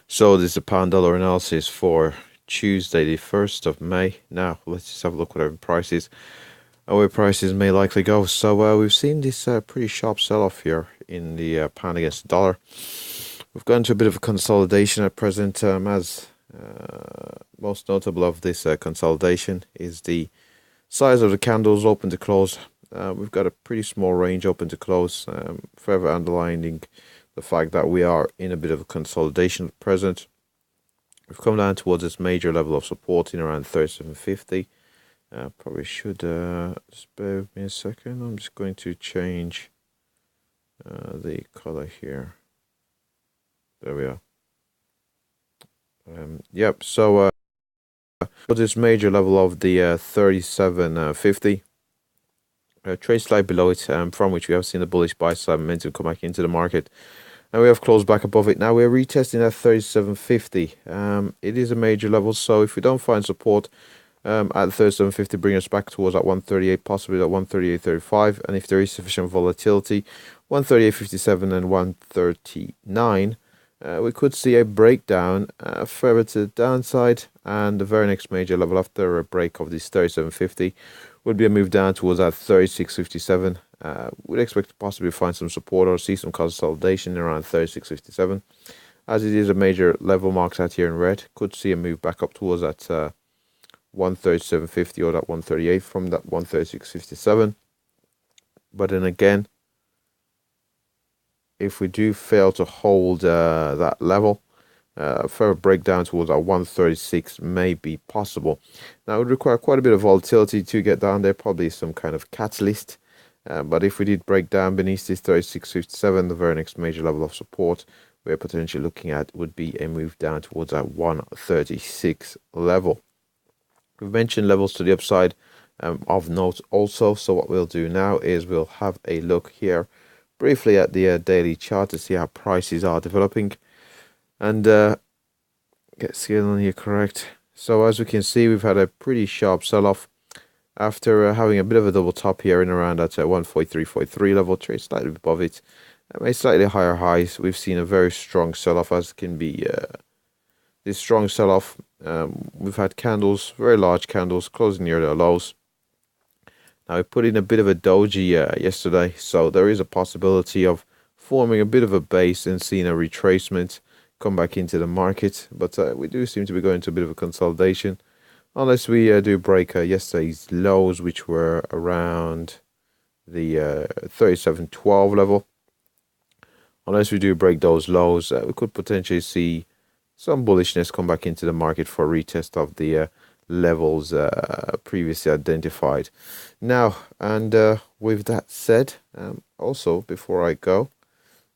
So this is the pound dollar analysis for Tuesday, the 1st of May. Now let's just have a look what our prices and where prices may likely go. So we've seen this pretty sharp sell-off here in the pound against the dollar. We've gone to a bit of a consolidation at present, as most notable of this consolidation is the size of the candles open to close. We've got a pretty small range open to close, further underlining the fact that we are in a bit of a consolidation at present. We've come down towards this major level of support in around 37.50. Probably should just bear with me a second. I'm just going to change the color here. There we are. Yep. So this major level of the 37.50. Trade slide below it, from which we have seen the bullish buy side momentum come back into the market, and we have closed back above it. Now we're retesting at 37.50. It is a major level, so if we don't find support at 37.50, bring us back towards that 138, possibly at 138.35, and if there is sufficient volatility, 138.57 and 139. We could see a breakdown further to the downside, and the very next major level after a break of this 37.50 would be a move down towards that 36.57. We'd expect to possibly find some support or see some consolidation around 36.57, as it is a major level marked out here in red. Could see a move back up towards that 137.50 or that 138 from that 136.57. But then again, if we do fail to hold that level, further breakdown towards our 136 may be possible. Now it would require quite a bit of volatility to get down there, probably some kind of catalyst. But if we did break down beneath this 36.57, the very next major level of support we're potentially looking at would be a move down towards that 136 level. We've mentioned levels to the upside of note also. So what we'll do now is we'll have a look here briefly at the daily chart to see how prices are developing, and get scale on here correct. So as we can see, we've had a pretty sharp sell-off after having a bit of a double top here in around that 143.43 level. Trade slightly above it, made slightly higher highs. We've seen a very strong sell-off, as can be this strong sell-off. We've had candles, very large candles, closing near their lows. Now we put in a bit of a doji yesterday, so there is a possibility of forming a bit of a base and seeing a retracement come back into the market, but we do seem to be going to a bit of a consolidation, unless we do break yesterday's lows, which were around the 37.12 level. Unless we do break those lows, we could potentially see some bullishness come back into the market for a retest of the levels previously identified. Now, and with that said, also before I go,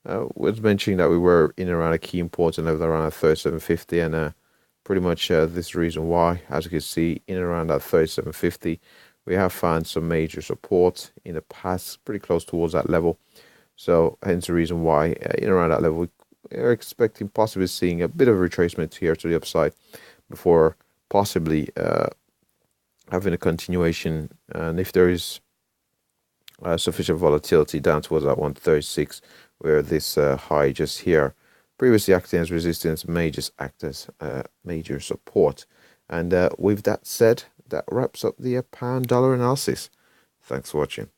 was mentioning that we were in around a key important level around 37.50, and pretty much this reason why, as you can see, in around that 37.50, we have found some major support in the past, pretty close towards that level. So hence the reason why in around that level we are expecting possibly seeing a bit of retracement here to the upside before possibly having a continuation, and if there is sufficient volatility down towards that 136, where this high just here previously acting as resistance may just act as major support. And with that said, that wraps up the pound dollar analysis. Thanks for watching.